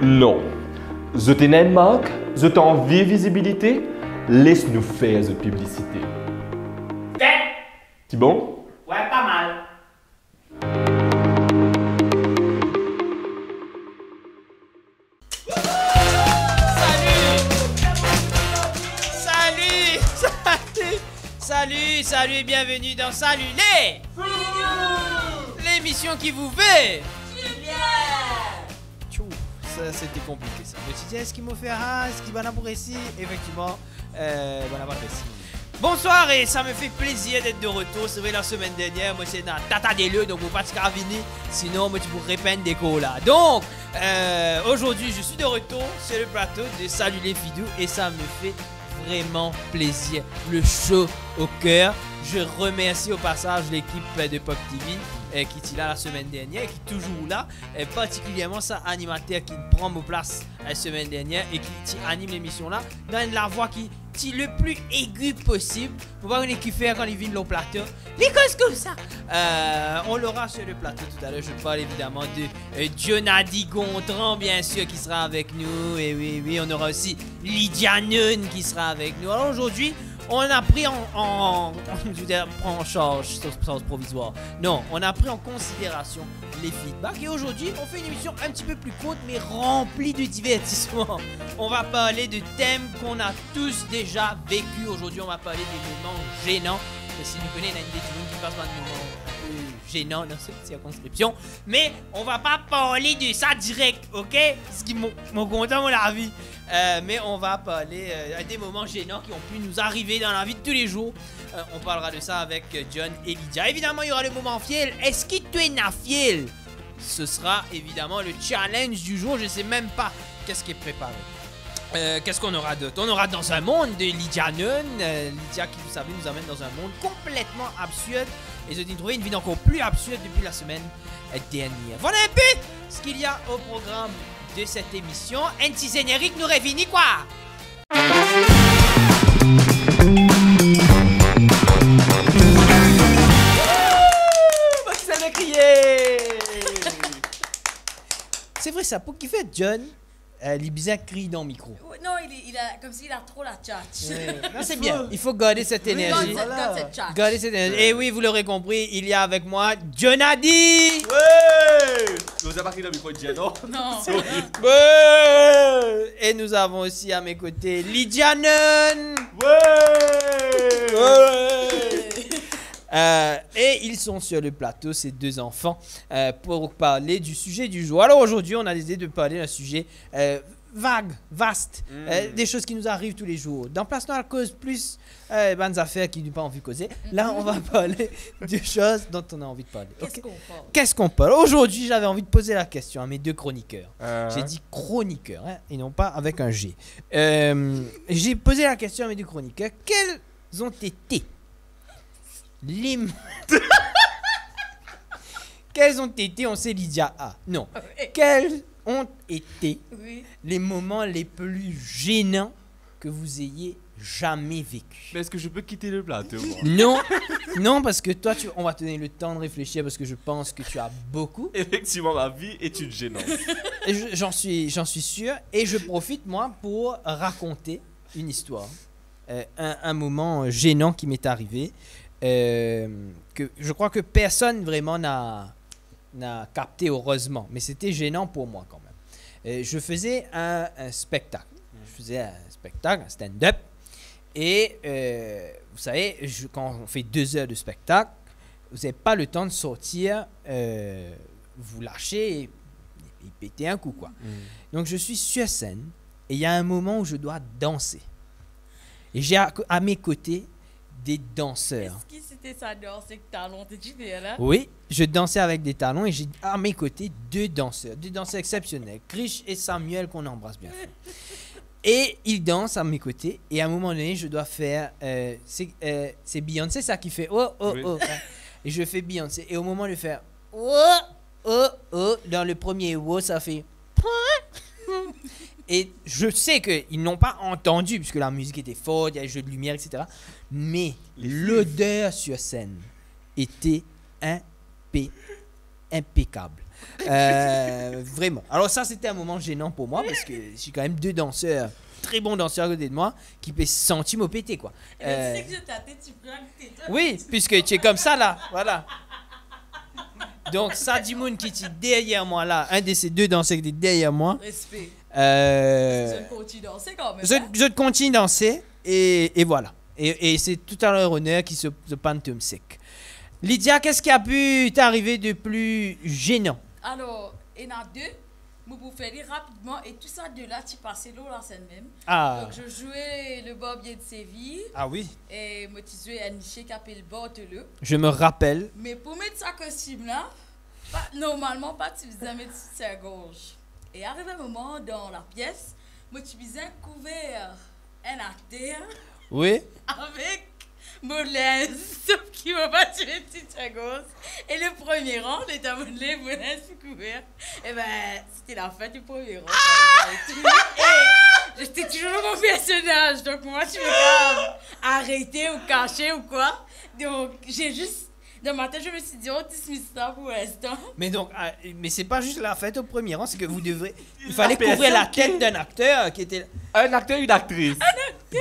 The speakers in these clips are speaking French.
Non. Je t'ai une marque, je t'ai envie visibilité, laisse-nous faire cette publicité. C'est bon? Ouais, pas mal. Salut et bienvenue dans Salut les l'émission qui vous fait Tchou, ça c'était compliqué ça. Je me suis dit, est-ce qu'il m'a fait est-ce qu'il va l'apprécier? Effectivement, va l'apprécier. Bonsoir et ça me fait plaisir d'être de retour. C'est vrai, la semaine dernière, moi c'est dans Tata des lieux, donc vous pas de venir. Sinon, moi tu pourrais répandre des colas. Donc, aujourd'hui, je suis de retour sur le plateau de Salut les Fidous et ça me fait vraiment plaisir. Le chaud au cœur. Je remercie au passage l'équipe de Pop TV qui était là la semaine dernière, qui est toujours là, et particulièrement ça animateur qui prend ma place la semaine dernière et qui anime l'émission là dans la voix qui est le plus aiguë possible pour voir une équipe faire quand il vient au plateau. Les causes comme ça. On l'aura sur le plateau tout à l'heure. Je parle évidemment de Jonadi Gontran, bien sûr, qui sera avec nous. Et oui, on aura aussi Lydia Nun qui sera avec nous. Alors aujourd'hui, on a pris je veux dire, prend en charge sans provisoire. Non, on a pris en considération les feedbacks. Et aujourd'hui, on fait une émission un petit peu plus courte, mais remplie de divertissement. On va parler de thèmes qu'on a tous déjà vécu. Aujourd'hui, on va parler des moments gênants. Et si vous connaissez, il y a une des qui passe par des moments gênants dans cette circonscription. Mais on va pas parler de ça direct, ok? Ce qui m'ont content mon la vie. Mais on va parler des moments gênants qui ont pu nous arriver dans la vie de tous les jours. On parlera de ça avec John et Lydia. Évidemment, il y aura le moment fiel. Est-ce que tu es na fiel? Ce sera évidemment le challenge du jour. Je sais même pas qu'est-ce qui est préparé. Qu'est-ce qu'on aura d'autre? On aura dans un monde de Lydia Nun. Lydia qui, vous savez, nous amène dans un monde complètement absurde. Et je t'ai trouvé une vie encore plus absurde depuis la semaine dernière. Voilà un peu ce qu'il y a au programme de cette émission. Un petit générique nous réunit quoi? Ça m'a crié. C'est vrai ça, pour qui fait John, il bizarre crie dans le micro. Non, il a comme s'il a trop la tchatch. Non, c'est bien. Il faut garder cette énergie. Garder cette énergie. Et oui, vous l'aurez compris, il y a avec moi Jonadi. Ouais! Vous avez pas crié dans le micro de Diano? Non. Ouais. Et nous avons aussi à mes côtés Lydia Nun. Et ils sont sur le plateau, ces deux enfants, pour parler du sujet du jour. Alors aujourd'hui, on a décidé de parler d'un sujet vague, vaste, des choses qui nous arrivent tous les jours. Dans Place Noire cause plus bonnes affaires qui n'ont pas envie de causer. Là, on va parler de choses dont on a envie de parler. Qu'est-ce qu'on parle? Aujourd'hui, j'avais envie de poser la question à mes deux chroniqueurs. J'ai dit chroniqueurs, hein, et non pas avec un G. J'ai posé la question à mes deux chroniqueurs. Quels ont été quels ont été, on sait Lydia A. Non. Quels ont été les moments les plus gênants que vous ayez jamais vécu? Mais est-ce que je peux quitter le plateau? Non, parce que toi, on va te donner le temps de réfléchir parce que je pense que tu as beaucoup. Effectivement, ma vie est une gênante. J'en suis sûr et je profite, moi, pour raconter une histoire. Un moment gênant qui m'est arrivé. Que je crois que personne vraiment n'a capté, heureusement, mais c'était gênant pour moi quand même. Je faisais un spectacle, un stand-up, et vous savez, quand on fait 2 heures de spectacle, vous n'avez pas le temps de sortir, vous lâcher et péter un coup, quoi. Donc je suis sur scène, et il y a un moment où je dois danser. Et j'ai à mes côtés des danseurs. Est-ce que c'était ça danse avec talons? T'es-tu là? Oui, je dansais avec des talons et j'ai à mes côtés deux danseurs exceptionnels, Krish et Samuel qu'on embrasse bien. Et ils dansent à mes côtés et à un moment donné, je dois faire c'est Beyoncé ça qui fait oh oh oh. Et je fais Beyoncé et au moment de faire oh oh oh dans le premier oh ça fait et je sais qu'ils n'ont pas entendu puisque la musique était forte, il y a des jeux de lumière, etc. Mais l'odeur sur scène était impeccable. Vraiment. Alors ça, c'était un moment gênant pour moi parce que j'ai quand même deux danseurs, très bons danseurs à côté de moi, qui peuvent sentir me péter, quoi. Mais tu sais que je t'attends, tu prends tes toi. Oui, puisque tu es comme ça, là. Voilà. Donc, ça, Dimoun qui est derrière moi, là, un de ces deux danseurs qui est derrière moi. Respect. Je Je continue de danser quand même. Hein? je continue de danser et voilà. Et c'est tout à leur honneur qui se pantoum sec. Lydia, qu'est-ce qui a pu t'arriver de plus gênant? Alors, il y en a deux. Moi, pour faire rapidement, et tout ça de là, tu passais l'eau la scène même. Ah. Donc, je jouais le Barbier de Séville. Ah oui. Et moi, tu jouais Aniché qui appelle le Bordeleux. Je me rappelle. Mais pour mettre ça costume là, normalement, pas tu faisais mettre sur sa gorge. Et arrivé un moment dans la pièce, moi, tu faisais un couvert, un acteur, Oui. avec Molène, sauf qu'il m'a pas tué toute sa gorge. Et le premier rang, était à Molène, sous couvert. Et ben, c'était la fin du premier rang. Et j'étais toujours mon personnage, donc moi, tu me pas arrêter ou cacher ou quoi. Donc, j'ai juste. Dans ma tête, je me suis dit, on dismiss ça pour l'instant. Mais donc, mais c'est pas juste la fête au premier rang, c'est que vous devrez. Il fallait couvrir la tête d'un acteur qui était. Un acteur, une actrice.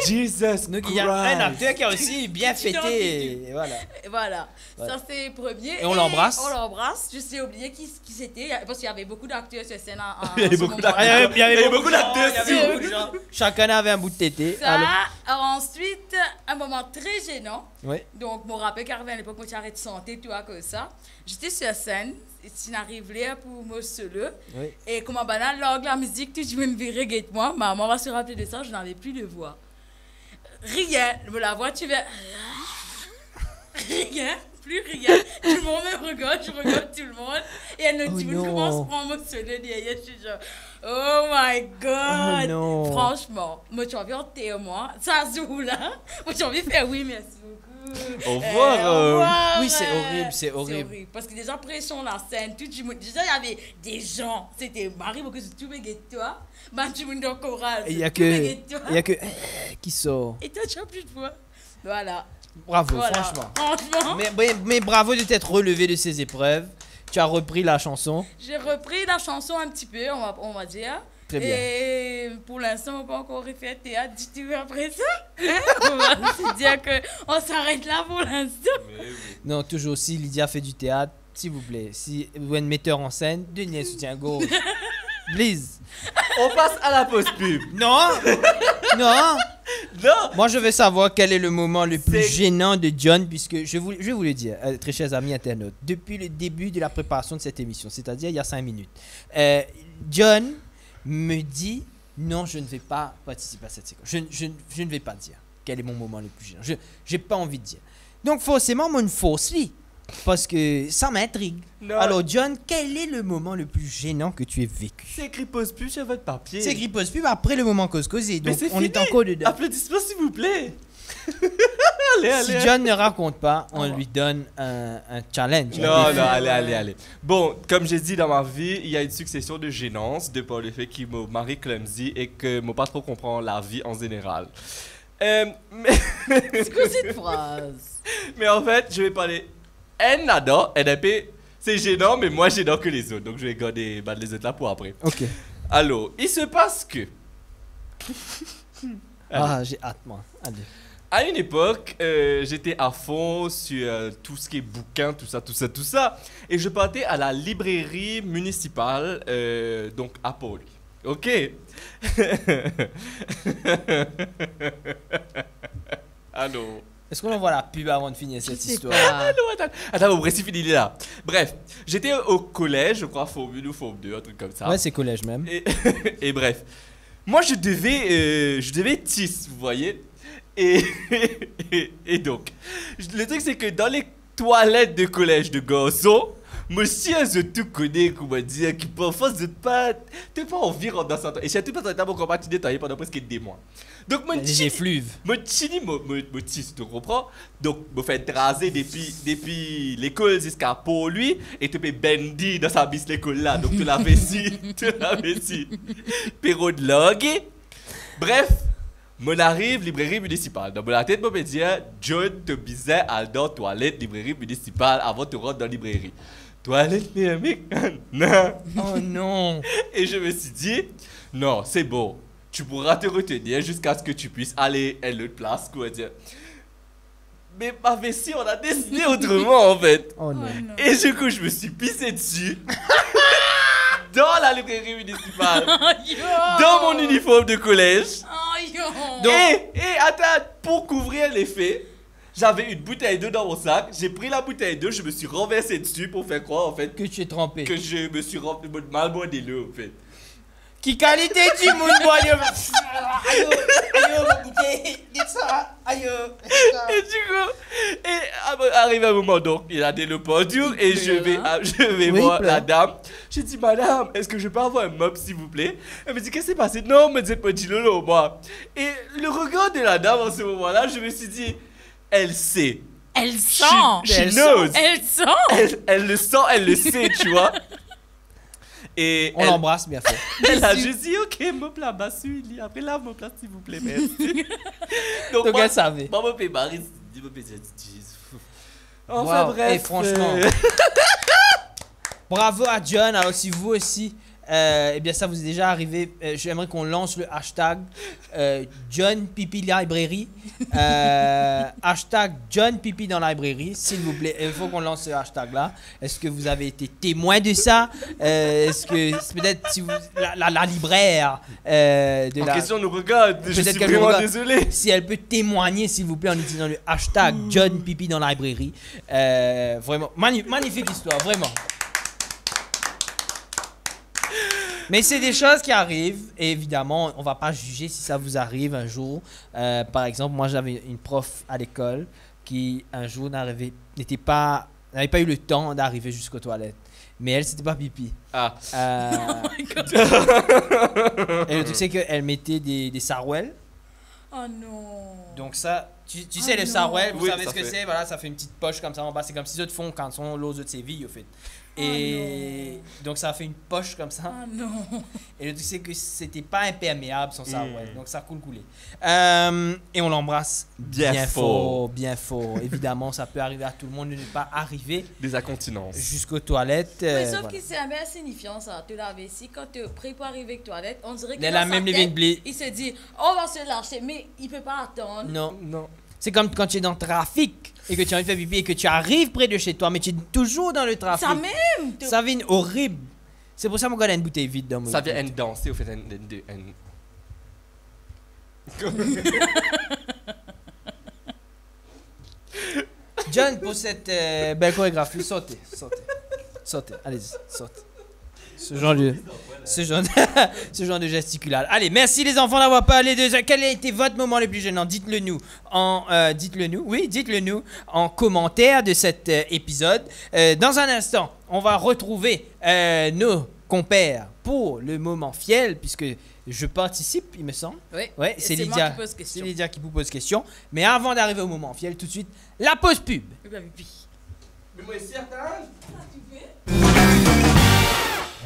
Jesus Donc il y a un acteur qui a aussi bien fêté. Et voilà. Et voilà. Ça c'est le premier. Et on l'embrasse. On l'embrasse. Je sais oublier qui c'était. Parce qu'il y avait beaucoup d'acteurs sur scène. Il y avait beaucoup d'acteurs. Il y avait beaucoup d'acteurs. Il y avait beaucoup de gens. Chacun avait un bout de tété. Ça, alors ensuite, un moment très gênant. Oui. Donc, mon rappel qui arrivait à l'époque, moi, tu arrêtes de santé, tout à cause ça. J'étais sur scène, et tu n'arrives là pour me seul. Oui. Et comme un banal, la musique, tu me virer, guette-moi. Maman va se rappeler de ça, je n'avais plus de voix. Rien, la voix, tu vas. Rien, plus rien. Tout le monde me regarde, je regarde tout le monde. Et elle nous dit, commence à prendre mon seul derrière. Je suis genre, oh my god. Oh non. Franchement, moi, tu as envie de témoin. Ça joue là. Moi, tu as envie de faire oui, merci beaucoup. Au revoir. Oui, c'est horrible, c'est horrible. Parce que déjà, pression la scène, tout le monde. Déjà, il y avait des gens. C'était Marie, beaucoup de tout le monde toi. Bah, tout le monde dans le choral. Il y a que qui sort. Et toi, tu n'as plus de voix. Voilà. Bravo, Voilà. franchement. Mais bravo de t'être relevé de ces épreuves. Tu as repris la chanson. J'ai repris la chanson un petit peu, on va dire. Très bien. Et pour l'instant, on n'a pas encore refait théâtre du tout après ça. Hein? On va se dire qu'on s'arrête là pour l'instant. Non, toujours si Lydia fait du théâtre, s'il vous plaît. Si vous êtes metteur en scène, donnez un soutien-gorge. Please. On passe à la pause pub. Non. Non. Non. Moi, je veux savoir quel est le moment le plus C'est- gênant de John, puisque je vais vous le dire, très chers amis internautes, depuis le début de la préparation de cette émission, c'est-à-dire il y a 5 minutes, John me dit non, je ne vais pas participer à cette séquence. Je ne vais pas dire quel est mon moment le plus gênant. Je n'ai pas envie de dire. Donc, forcément, moi, une fausse lit. Parce que ça m'intrigue. Non. Alors, John, quel est le moment le plus gênant que tu aies vécu? C'est écrit pause pub sur votre papier. C'est écrit pause pub après le moment cause causé. Mais Donc, c'est on fini. est encore dedans. Applaudissements s'il vous plaît. allez. Si John ne raconte pas, on lui donne un challenge. Non, allez. Bon, comme j'ai dit dans ma vie, il y a une succession de gênances de par le fait qu'il m'a marié clumsy et que moi pas trop comprend la vie en général. Mais C'est quoi cette phrase? mais en fait, je vais parler NADA, NAP, c'est gênant, mais moins gênant que les autres. Donc je vais garder les autres là pour après. Ok. Alors, il se passe que, Ah, j'ai hâte, moi. Allez. à une époque, j'étais à fond sur tout ce qui est bouquin, tout ça. Et je partais à la librairie municipale, donc à Pauli. Ok. Allô. Est-ce qu'on envoie la pub avant de finir cette histoire? Attends, bref, c'est fini là. Bref, j'étais au collège, je crois, Forme 1 ou Forme 2, un truc comme ça. Ouais, c'est collège même. Et bref, moi je devais tisse, vous voyez. Et donc, le truc c'est que dans les toilettes de collège de garçons, monsieur, je tout connais, comment dire, qui parfois t'as pas envie de rentrer dans ça. Et surtout parce que t'as mon compagnie nettoyé pendant presque des mois. Donc, mon Des effluves. Mon tini, mon tisse, tu comprends? Donc, me fait raser depuis l'école jusqu'à pour lui, et tu peux bendy dans sa bis l'école là. Donc, tu l'avais si. Péro de langue. Bref, mon arrive, librairie municipale. Dans la tête, je me dis, John te bisait à dans toilette, librairie municipale, avant de rentrer dans la librairie. toilette, mec. Non. Oh non. Et je me suis dit, non, c'est bon. Tu pourras te retenir jusqu'à ce que tu puisses aller à l'autre place, quoi dire. Mais ma vessie, on a décidé autrement, en fait. Oh non. non. Et du coup, je me suis pissé dessus. Dans la librairie municipale. Dans mon uniforme de collège. Et attends, pour couvrir les faits, j'avais une bouteille d'eau dans mon sac. J'ai pris la bouteille d'eau, je me suis renversé dessus pour faire croire, en fait, Que tu es trempé. que je me suis mal boire l'eau, en fait. Qui qualité du monde, boyo? Aïe, dites ça, aïe. Et du coup, arrive un moment, donc, il a des le pendule et je vais Oui, voir pleure. la dame. J'ai dit, madame, est-ce que je peux avoir un mop, s'il vous plaît? Elle me dit, qu'est-ce qui s'est passé? Non, me dites pas, dis-le, moi. Et le regard de la dame en ce moment-là, je me suis dit, elle sait. Elle sent. She knows. Elle sent. Elle le sent, elle le sait, tu vois. Et On l'embrasse, bien fait. elle a juste dit, ok, mop là-bas, celui-là. Après, lave mon place, s'il vous plaît, merci. Donc elle savait. Moi, mon père Marie, dit, enfin, Wow. bref. Et franchement, bravo à John. Alors si vous aussi, eh bien ça vous est déjà arrivé, j'aimerais qu'on lance le hashtag John Pipi Librairie. Hashtag John Pipi dans la librairie, s'il vous plaît. Il faut qu'on lance ce hashtag là. Est-ce que vous avez été témoin de ça? Est-ce que c'est peut-être si vous, la libraire de En la question nous regarde, je Peut-être suis qu'elle nous vraiment regarde. désolé. Si elle peut témoigner, s'il vous plaît, en utilisant le hashtag John Pipi dans la librairie. Vraiment, magnifique histoire, vraiment. Mais c'est des choses qui arrivent, et évidemment, on va pas juger si ça vous arrive un jour. Par exemple, moi j'avais une prof à l'école qui un jour n'avait pas eu le temps d'arriver jusqu'aux toilettes. Mais elle, c'était pas pipi. Ah. Et le truc, c'est qu'elle mettait des sarouels. Oh non. Donc ça, tu sais, les non. sarouels, vous Oui, savez ça ce que fait. c'est, voilà, ça fait une petite poche comme ça en bas. C'est comme si ils te font quand sont l'os de séville, au fait. Et donc ça a fait une poche comme ça. Oh non. Et le truc, c'est que c'était pas imperméable son sarouel. Donc ça coulé. Et on l'embrasse Bien fort. bien fort. Évidemment, ça peut arriver à tout le monde de ne pas arriver Des incontinences. jusqu'aux toilettes. Mais sauf voilà. que c'est un peu insignifiant ça. Te laver ici, quand tu es prêt pour arriver aux toilettes, on dirait que Elle dans a sa même tête, levé une blé. il se dit, on va se lâcher, mais il peut pas attendre. Non. Non. C'est comme quand tu es dans le trafic et que tu as envie de faire pipi et que tu arrives près de chez toi, mais tu es toujours dans le trafic. Ça même. Ça vient horrible. C'est pour ça que moi, j'ai une bouteille vide dans mon Ça vient danser au fait John, pour cette belle chorégraphie, sautez. Allez-y, sautez. Ce genre de gesticulade. Allez, merci les enfants d'avoir parlé de ça. Quel a été votre moment le plus gênant? Dites-le nous en commentaire de cet épisode. Dans un instant, on va retrouver nos compères pour le moment fiel, puisque je participe, il me semble. Oui. Ouais, Et c'est moi Lydia. qui pose C'est question. Lydia qui vous pose question. Mais avant d'arriver au moment fiel, tout de suite, la pause pub. Mais moi, certain.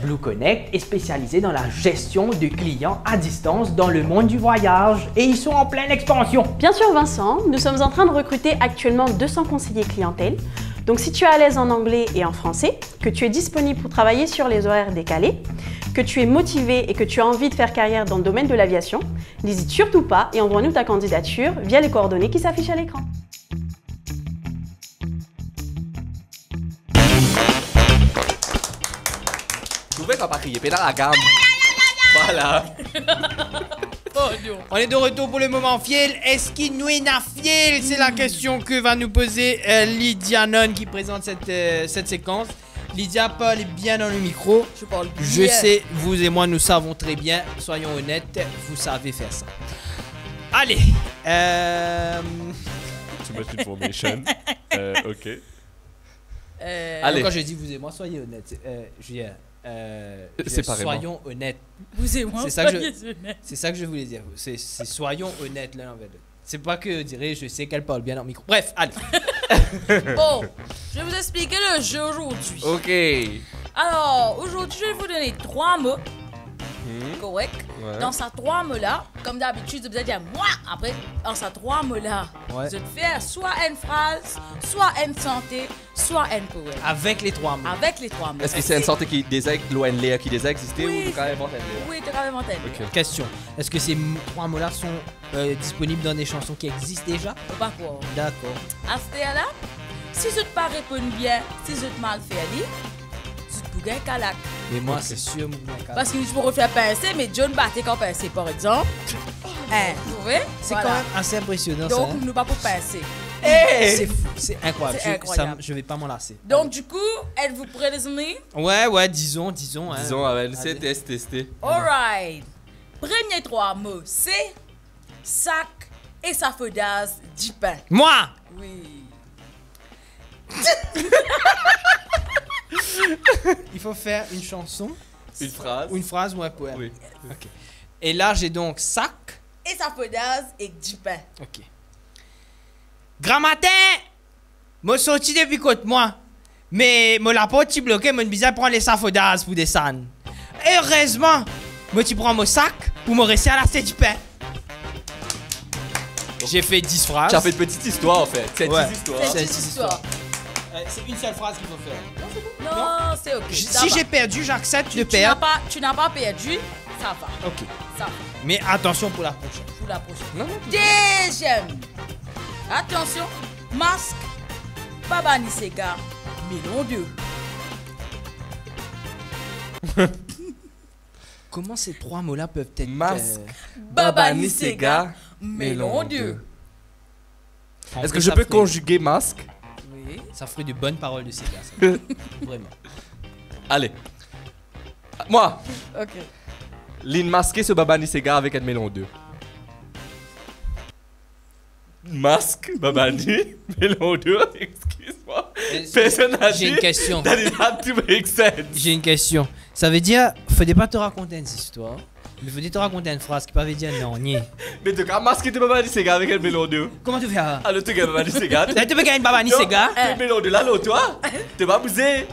Blue Connect est spécialisé dans la gestion de clients à distance dans le monde du voyage et ils sont en pleine expansion. Bien sûr Vincent, nous sommes en train de recruter actuellement 200 conseillers clientèle. Donc si tu es à l'aise en anglais et en français, que tu es disponible pour travailler sur les horaires décalés, que tu es motivé et que tu as envie de faire carrière dans le domaine de l'aviation, n'hésite surtout pas et envoie-nous ta candidature via les coordonnées qui s'affichent à l'écran. Vous pouvez pas crier, pédale à la gamme. Voilà. On est de retour pour le moment fiel. Est-ce qu'il nous est na fiel? C'est la question que va nous poser Lydia Non qui présente cette séquence. Lydia parle bien dans le micro. Je parle Je bien. sais, vous et moi, nous savons très bien. Soyons honnêtes, vous savez faire ça. Allez. Too much information. Ok. Allez. Quand je dis vous et moi, soyez honnêtes. Je veux dire, Séparément. soyons honnêtes. Vous et moi, C'est ça que soyez honnêtes. C'est ça que je voulais dire. C'est soyons honnêtes l'un envers l'autre. C'est pas que je dirais, je sais qu'elle parle bien dans le micro. Bref, allez. Bon, je vais vous expliquer le jeu aujourd'hui. Ok. Alors, aujourd'hui, je vais vous donner 3 mots. Correct. Ouais. Dans ces 3 mots-là, comme d'habitude, vous allez dire moi. Après, dans ces 3 mots-là, Ouais. vous allez faire soit une phrase, soit une santé, soit N power. Avec les 3 mots. Avec les 3 mots. Est-ce que c'est une sorte qui l'ONLA qui déjà existait Oui, ou tu as inventé? Oui, tu as inventé. Ok. Question. Est-ce que ces 3 mots-là sont disponibles dans des chansons qui existent déjà? Pas quoi. D'accord. À ce là, si je ne pas répondre bien, si je te mal faire, tu te bouges un calac. Mais moi, c'est sûr, mon gars. Parce que je pourrais faire pincer, mais John battait quand pincer, par exemple. Hein, vous voyez? C'est Voilà. quand même assez impressionnant, Donc, ça. Hein? nous pas pour pincer. C'est fou, c'est incroyable. C'est incroyable. Je vais pas m'en lasser. Donc, du coup, êtes-vous prêts, les amis? Ouais, disons. Hein. Disons, c'est Allez. tester. Alright. Premier 3 mots, c'est sac et safodas du pain. Moi! Oui. Il faut faire une chanson, Une phrase. ou une phrase ou un poème. Oui. Ok. Et là, j'ai donc sac. Et safodas et du pain. Ok. Grand matin, moi sorti depuis côte moi. Mais mon la porte bloqué, mon bizarre prendre les safodas pour descendre. Et heureusement, moi tu prends mon sac pour me rester à la du pain. J'ai fait 10 phrases. Tu as fait une petite histoire en fait. C'est Ouais. une petite histoire. C'est C'est une une histoire. C'est une seule phrase qu'il faut faire. Non, c'est ok. Ça Si va. j'ai perdu, j'accepte de Tu n'as perdre. tu n'as pas perdu, ça va. Ok. Ça va. Mais attention pour la prochaine. Pour la prochaine. Non, non. Deuxième. Attention. Masque. Baba ni Sega. Melon 2. Comment ces 3 mots-là peuvent être Masque. Baba ni Sega. Melon 2. Est-ce que je peux conjuguer masque? Oui. Ça ferait de bonnes paroles de ces gars. Ça. Vraiment. Allez. Moi, Ok. Lynn masqué ce Babani Sega avec un melon 2. Masque, Babani, melon 2, excuse-moi. Personne n'a dit. J'ai une question. That it had to make sense. J'ai une question. Ça veut dire, faudrait pas te raconter une histoire, mais faudrait te raconter une phrase qui peut dire non, nier. Mais tu as masqué ce Babani Sega avec un melon 2. Comment tu fais ça? Alors tu as Babani Sega. Tu peux gagner une baba ni Sega? Le melon 2 là, l'autre, toi. Tu vas bouger.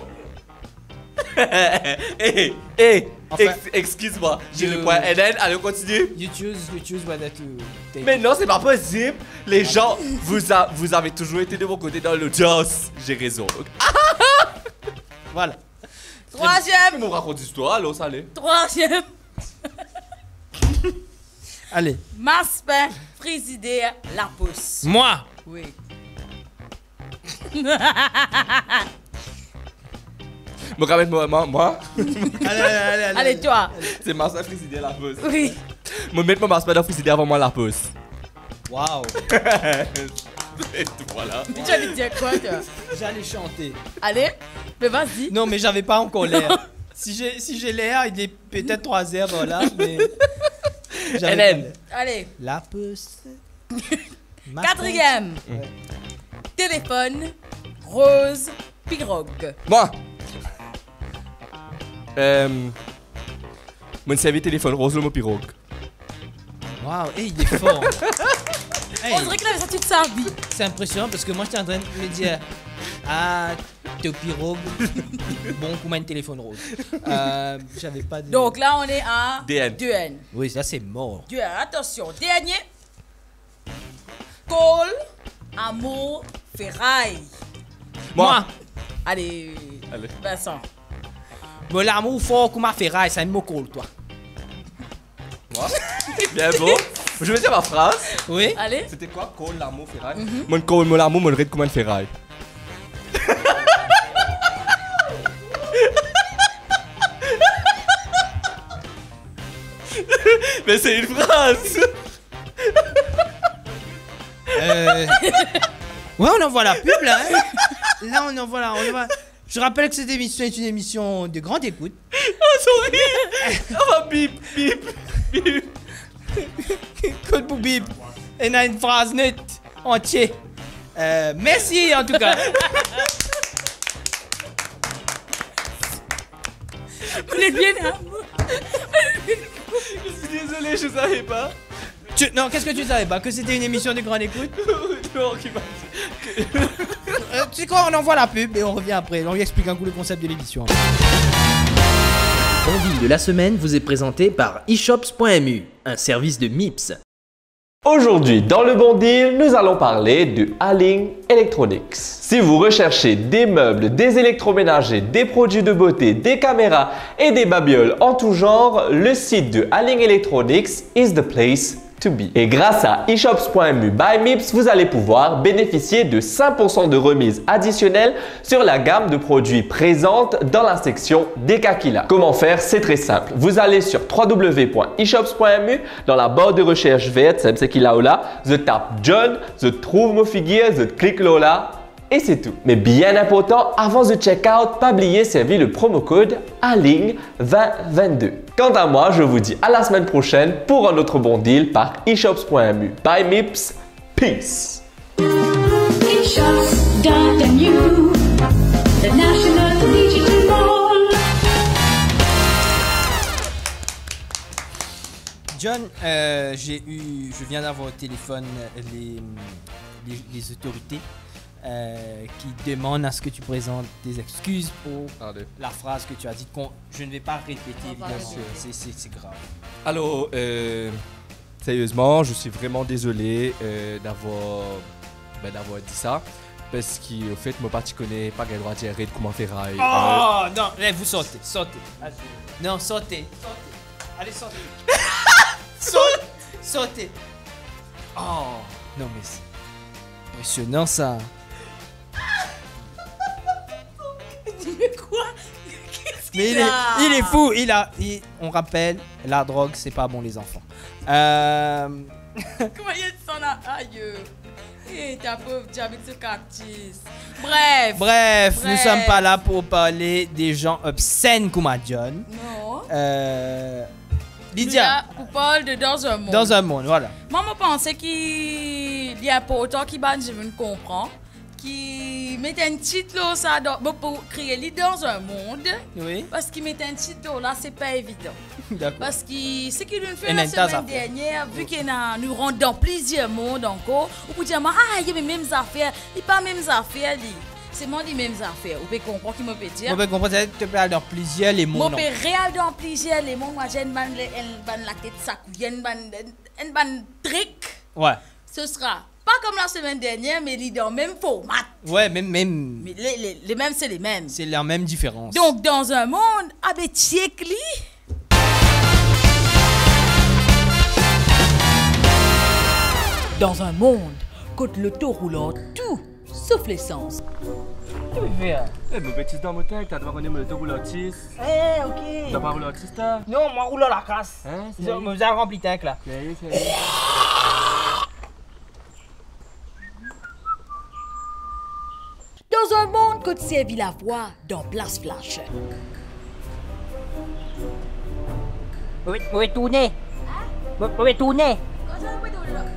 Enfin, excuse-moi, j'ai je- le point NN, allez on continue. You choose whether to take. Mais non, c'est pas possible. Les gens, vous avez toujours été de mon côté dans l'audience. J'ai raison. Voilà. Troisième. On raconte l'histoire, allô, ça allait. Troisième. Allez. Maspin. Frigidaire. La pousse. Moi. Oui. Me ramène moi, Allez. Allez, toi. c'est Massa Frigidaire la pause. Oui. Me mettre mon Massa dans Frigidaire avant moi la pause. Waouh. Et tout, voilà. Tu allais dire quoi, toi? J'allais chanter. Allez. Mais vas-y. Non, mais j'avais pas encore l'air. Si j'ai l'air, il est peut-être 3 heures voilà, mais. j'avais pas Hélène. l'air. Allez. La puce. Ma Quatrième. Ouais. Téléphone. Rose. Pirogue. Moi. Mon service téléphone rose le pirogue. Waouh, hey, il est fort. Hey, On dirait qu'il avait sorti de sa vie. c'est impressionnant parce que moi j'étais en train de me dire ah t'es au pirogue bon comment un téléphone rose. J'avais pas de. Donc là, on est à DN. 2N. Oui, ça c'est mort. 2N. Attention. Dernier. Cole. Amour. Ferraille. Moi. Allez. Allez. Vincent. Bon l'amour fort comme ma ferraille, ça me colle toi. Moi. Bien bon. Je vais dire ma phrase. Oui. Allez. C'était quoi? Cole, l'amour, ferraille. Mon cole, mon l'amour, mon ride comme une ferraille. Mais c'est une phrase. Ouais, on envoie la pub là. Hein. Là, on envoie. Je rappelle que cette émission est une émission de grande écoute. Oh, sorry. On va bip, bip, bip. Code pour bip. Et on a une phrase nette entière. Merci en tout cas. On est bien là. Je suis désolé, je savais pas. Non, qu'est-ce que tu savais pas? Que c'était une émission de grande écoute? Non, qui m'a dit. Tu sais quoi, on envoie la pub et on revient après. On lui explique un coup le concept de l'émission. Bon deal de la semaine vous est présenté par eShops.mu, un service de MIPS. Aujourd'hui, dans le Bon Deal, nous allons parler de Alling Electronics. Si vous recherchez des meubles, des électroménagers, des produits de beauté, des caméras et des babioles en tout genre, le site de Alling Electronics is the place to be. Et grâce à eShops.mu by MIPS, vous allez pouvoir bénéficier de 5% de remise additionnelle sur la gamme de produits présente dans la section des Kakila. Comment faire? C'est très simple. Vous allez sur www.eshops.mu, dans la barre de recherche verte, c'est qu'il a là, vous tapez John, vous trouvez mon figure, vous cliquez là. Et c'est tout. Mais bien important, avant de check-out, pas oublier servir le promo code ALING2022. Quant à moi, je vous dis à la semaine prochaine pour un autre bon deal par eShops.mu. By MIPS, peace! eShops.mu, the National Digital Mall. John, je viens d'avoir au téléphone les autorités. Qui demande à ce que tu présentes des excuses pour la phrase que tu as dit. Je ne vais pas répéter, évidemment. C'est grave. Alors, sérieusement, je suis vraiment désolé d'avoir dit ça. Parce qu'au fait, mon parti connaît pas le droit de dire comment faire. Oh non, allez, vous sautez. Non, sautez. Allez, sautez. Sautez. Oh, non, mais c'est impressionnant ça. Mais quoi? Mais il est fou. On rappelle, la drogue, c'est pas bon les enfants. Comment il s'en a? Aïe. Et ta pauvre diable de cactus. Bref, nous sommes pas là pour parler des gens obscènes comme John. Non. Lydia. On parle de dans un monde. Dans un monde, voilà. Moi, je pensais qu'il est important qu'il je ne comprends. Qui met un titre là, ça pour créer l'idée dans un monde. Oui. Parce qu'il met un titre là, c'est pas évident. D'accord. Parce que ce qu'il nous fait la semaine dernière, vu qu'il nous rentre dans plusieurs mondes encore, on peut dire il y a les mêmes affaires, il n'y a pas les mêmes affaires. C'est moi les mêmes affaires. Vous pouvez comprendre qu'il me peut dire. Vous pouvez comprendre que tu peux dans plusieurs les mondes. Moi, je peux réel dans plusieurs les mondes. Moi, j'ai une la tête sac, une trick. Ouais. Ce sera pas comme la semaine dernière, mais il est dans le même format. Ouais, même. Mais les mêmes, c'est les mêmes. C'est la même différence. Donc, dans un monde, avec Tchekli. Dans un monde, côte l'auto-roulant, tout, sauf l'essence. Qu'est-ce que tu veux faire? Mon petit dans mon tête, t'as devoir connaître l'auto-roulantiste. Ok. T'as pas roulantiste là? Non, moi roule la casse. Hein? Vous avez rempli tank là. Dans un monde que tu servis la voix dans Place Flash. Vous pouvez tourner. Vous pouvez tourner.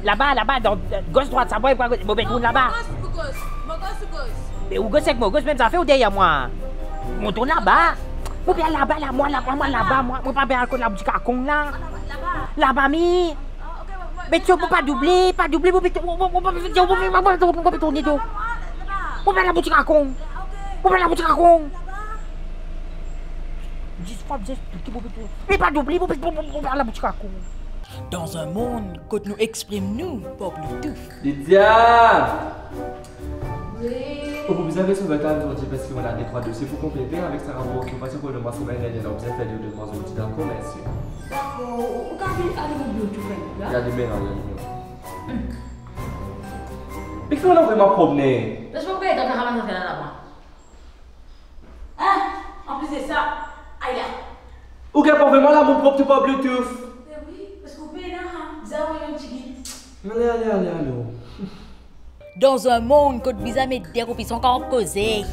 Là-bas, dans gauche droite, ça va, vous pouvez tourner là-bas. Mais où gauche c'est que moi, gauche même ça fait ou derrière moi. Mon tourne là-bas. Moi bien là-bas, moi là-bas, moi pas bien à la boutique à con là. Là-bas, mi. Mais tu peux pas doubler, vous pouvez tourner tout. On va à la boutique à con. Mais pas d'oublier, on va à la boutique à con. Dans un monde que nous exprimons par Bluetooth. Lydia! Oui. Vous avez sauvé ta aujourd'hui parce qu'on a des trois dossiers. Il faut compléter avec ça rapport qui va se pour le mois semaine et donc vous avez fait de mois aujourd'hui d'accord, merci. D'accord. Vous avez le Bluetooth là? Il y a des mélanges, Mais comment on va vraiment promener? Laisse-moi vous dans la ramane de là-bas. Hein? En plus de ça, aïe là. Ou bien pour vraiment là mon propre pas Bluetooth? Mais oui, parce que vous pouvez là, vous avez un petit guide. Allez. Dans un monde que vous avez des groupes, ils sont encore causés.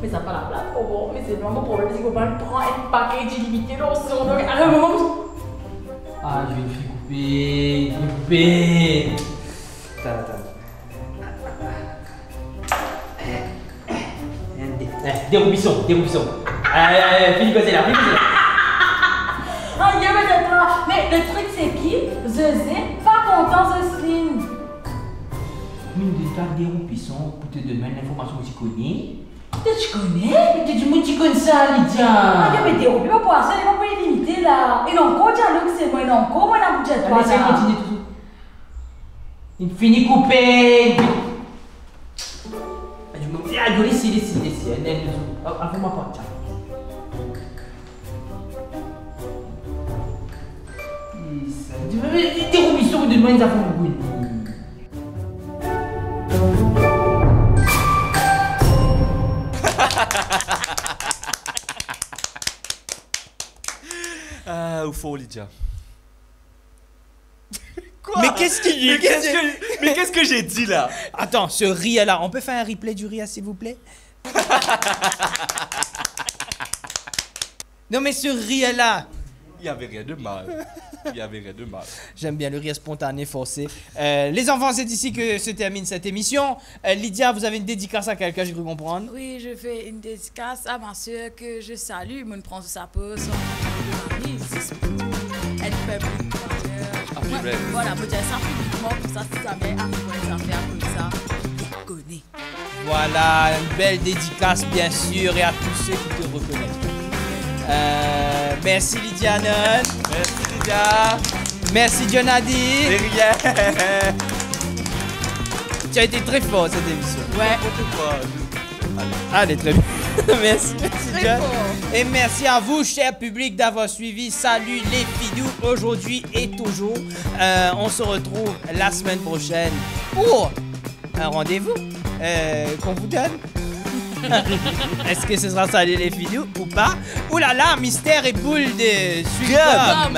Mais ça n'a pas la place. Oh bon, mais c'est vraiment mon problème, c'est qu'on va prendre un paquet illimité dans son dos. À un moment. Ah, je vais couper. Attends. Dérobisson. Fini causer là. Ah, il y avait de toi. Mais le truc, c'est qui? Zezé, pas content, Zesline. Mine de faire dérobisson pour te donner l'information que tu connais. Tu connais? Tu dis, moi, tu connais ça, Lydia. Ah, il y avait des roupes, pas pour ça, il va pas limiter là. Et encore, dialogue, c'est moi, et encore, moi, n'a pas de toi. Allez, ça continue tout. Il finit coupé. Je me dis, ah, ici. Avant-moi pas, tiens. Des Robinson de demain, ils ont beaucoup. Ah, où faut Lydia? Mais qu'est-ce qu'il dit? Mais qu'est-ce que j'ai dit là? Attends, ce Ria là, on peut faire un replay du Ria s'il vous plaît? Non mais ce Ria là. Il y avait rien de mal. J'aime bien le rire spontané, forcé. Les enfants, c'est ici que se termine cette émission. Lydia, vous avez une dédicace à quelqu'un, j'ai cru comprendre. Oui, je fais une dédicace à ma soeur que je salue. Je prends sur sa peau, son mari, elle fait beaucoup de ouais. Voilà, je dis ça publiquement, pour ça, si jamais arrive des affaires comme ça, je connais. Voilà, une belle dédicace, bien sûr, et à tous ceux qui te reconnaissent. Merci Lydia Anon. Merci Lydia. Merci Jonadi. C'est rien. Tu as été très fort cette émission. Ouais. Allez, très bien. Merci Très John. fort. Et merci à vous, cher public, d'avoir suivi. Salut les fidous, aujourd'hui et toujours. On se retrouve la semaine prochaine pour un rendez-vous qu'on vous donne. Est-ce que ce sera Salut les fidous ou pas? Ouh là là, mystère et boule de sucre.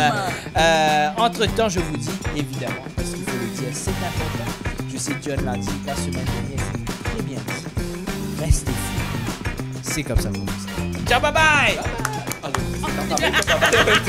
Entre-temps, je vous dis, évidemment, parce qu'il faut le dire, c'est important. Je sais, John l'a dit la semaine dernière, c'est très bien dit. Restez fous. C'est comme ça qu'on dit. Ciao, bye bye! Alors, c'est pas pareil,